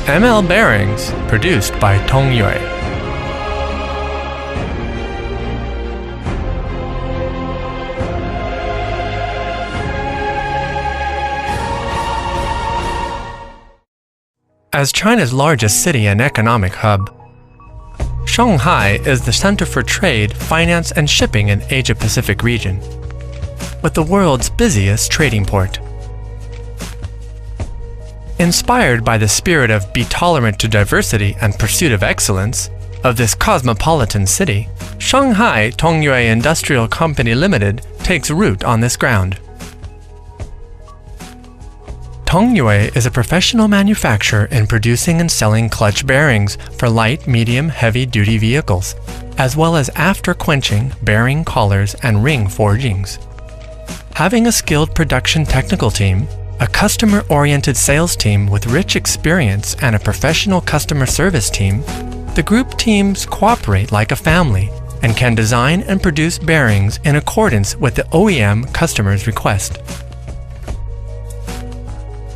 ML bearings produced by Tongyue. As China's largest city and economic hub, Shanghai is the center for trade, finance, and shipping in the Asia-Pacific region, with the world's busiest trading port. Inspired by the spirit of be tolerant to diversity and pursuit of excellence of this cosmopolitan city, Shanghai Tongyue Industrial Company Limited takes root on this ground. Tongyue is a professional manufacturer in producing and selling clutch bearings for light, medium, heavy-duty vehicles, as well as after-quenching, bearing collars, and ring forgings. Having a skilled production technical team, a customer-oriented sales team with rich experience, and a professional customer service team, the group teams cooperate like a family and can design and produce bearings in accordance with the OEM customer's request.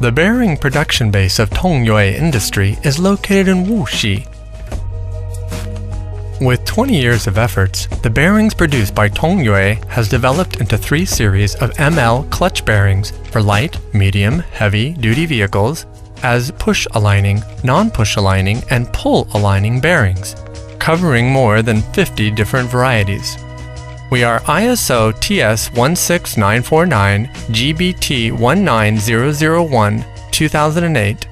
The bearing production base of Tongyue Industry is located in Wuxi. With 20 years of efforts, the bearings produced by Tongyue has developed into 3 series of ML clutch bearings for light, medium, heavy-duty vehicles as push-aligning, non-push-aligning, and pull-aligning bearings, covering more than 50 different varieties. We are ISO TS 16949, GBT 19001, 2008,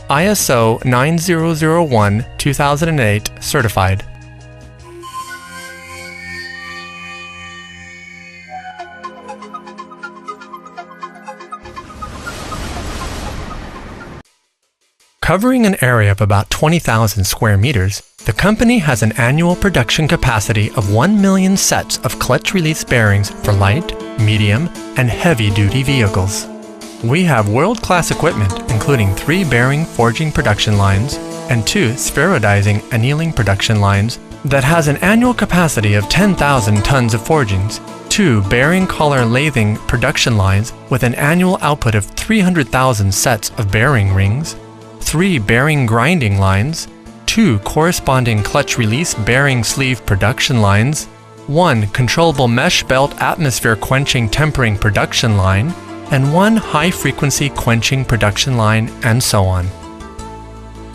ISO 9001, 2008 certified. Covering an area of about 20,000 square meters, the company has an annual production capacity of 1 million sets of clutch release bearings for light, medium, and heavy-duty vehicles. We have world-class equipment including 3 bearing forging production lines and 2 spheroidizing annealing production lines that has an annual capacity of 10,000 tons of forgings, 2 bearing collar lathing production lines with an annual output of 300,000 sets of bearing rings, 3 bearing grinding lines, 2 corresponding clutch release bearing sleeve production lines, 1 controllable mesh belt atmosphere quenching tempering production line, and 1 high-frequency quenching production line, and so on.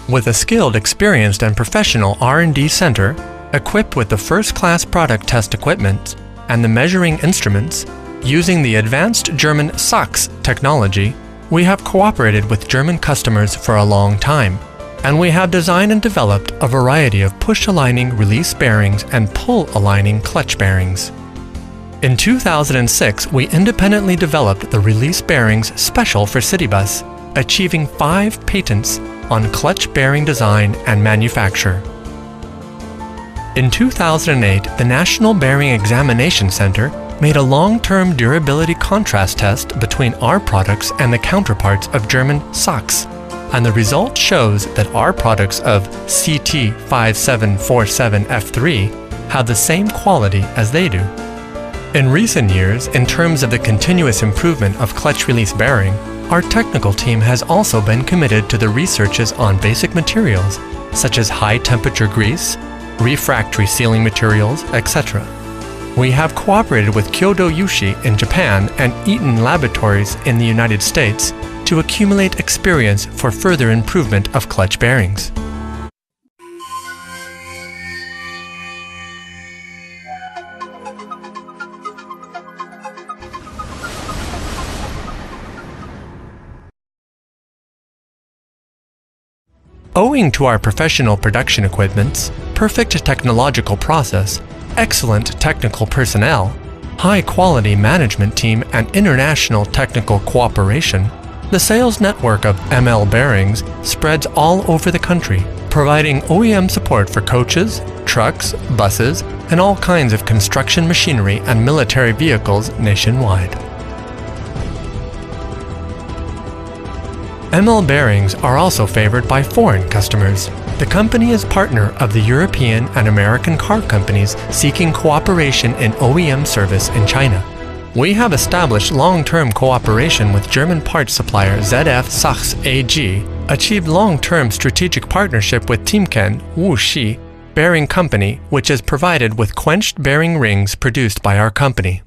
With a skilled, experienced, and professional R&D center, equipped with the first-class product test equipment and the measuring instruments, using the advanced German SAX technology, we have cooperated with German customers for a long time, and we have designed and developed a variety of push-aligning release bearings and pull-aligning clutch bearings. In 2006, we independently developed the release bearings special for city bus, achieving 5 patents on clutch bearing design and manufacture. In 2008, the National Bearing Examination Center made a long-term durability contrast test between our products and the counterparts of German SAX, and the result shows that our products of CT5747F3 have the same quality as they do. In recent years, in terms of the continuous improvement of clutch release bearing, our technical team has also been committed to the researches on basic materials, such as high-temperature grease, refractory sealing materials, etc. We have cooperated with Kyodo Yushi in Japan and Eaton Laboratories in the United States to accumulate experience for further improvement of clutch bearings. Owing to our professional production equipments, perfect technological process, excellent technical personnel, high-quality management team, and international technical cooperation, the sales network of ML bearings spreads all over the country, providing OEM support for coaches, trucks, buses, and all kinds of construction machinery and military vehicles nationwide. ML bearings are also favored by foreign customers. The company is partner of the European and American car companies seeking cooperation in OEM service in China. We have established long-term cooperation with German parts supplier ZF Sachs AG achieved long-term strategic partnership with Timken Wuxi Bearing Company, which is provided with quenched bearing rings produced by our company.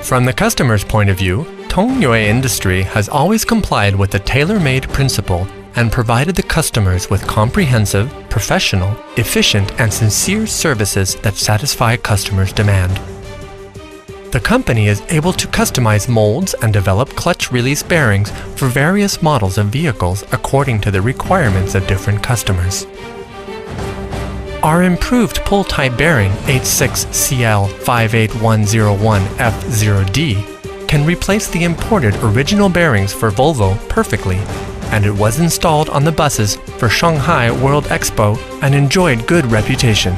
From the customer's point of view, Tongyue Industry has always complied with the tailor-made principle and provided the customers with comprehensive, professional, efficient, and sincere services that satisfy customers' demand. The company is able to customize molds and develop clutch release bearings for various models of vehicles according to the requirements of different customers. Our improved pull-type bearing 86CL58101F0D can replace the imported original bearings for Volvo perfectly, and it was installed on the buses for Shanghai World Expo and enjoyed good reputation.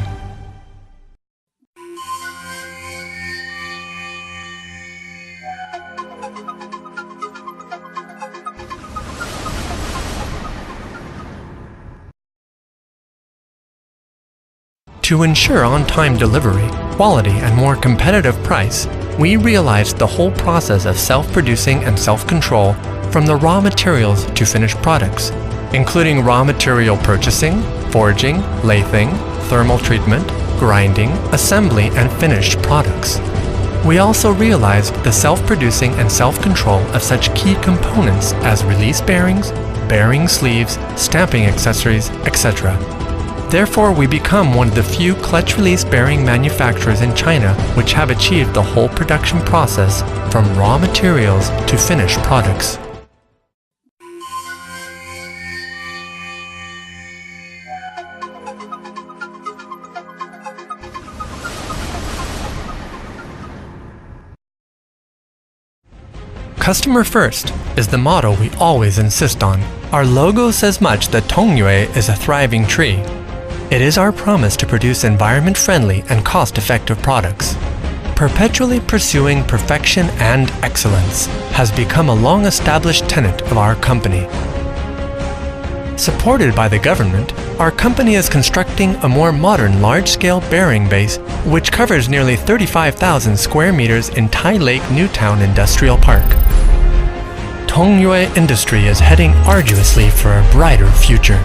To ensure on-time delivery, quality, and more competitive price, we realized the whole process of self-producing and self-control from the raw materials to finished products, including raw material purchasing, forging, lathing, thermal treatment, grinding, assembly, and finished products. We also realized the self-producing and self-control of such key components as release bearings, bearing sleeves, stamping accessories, etc. Therefore, we become one of the few clutch release bearing manufacturers in China which have achieved the whole production process from raw materials to finished products. Customer first is the motto we always insist on. Our logo says much that Tongyue is a thriving tree. It is our promise to produce environment-friendly and cost-effective products. Perpetually pursuing perfection and excellence has become a long-established tenet of our company. Supported by the government, our company is constructing a more modern large-scale bearing base which covers nearly 35,000 square meters in Tai Lake Newtown Industrial Park. Tongyue Industry is heading arduously for a brighter future.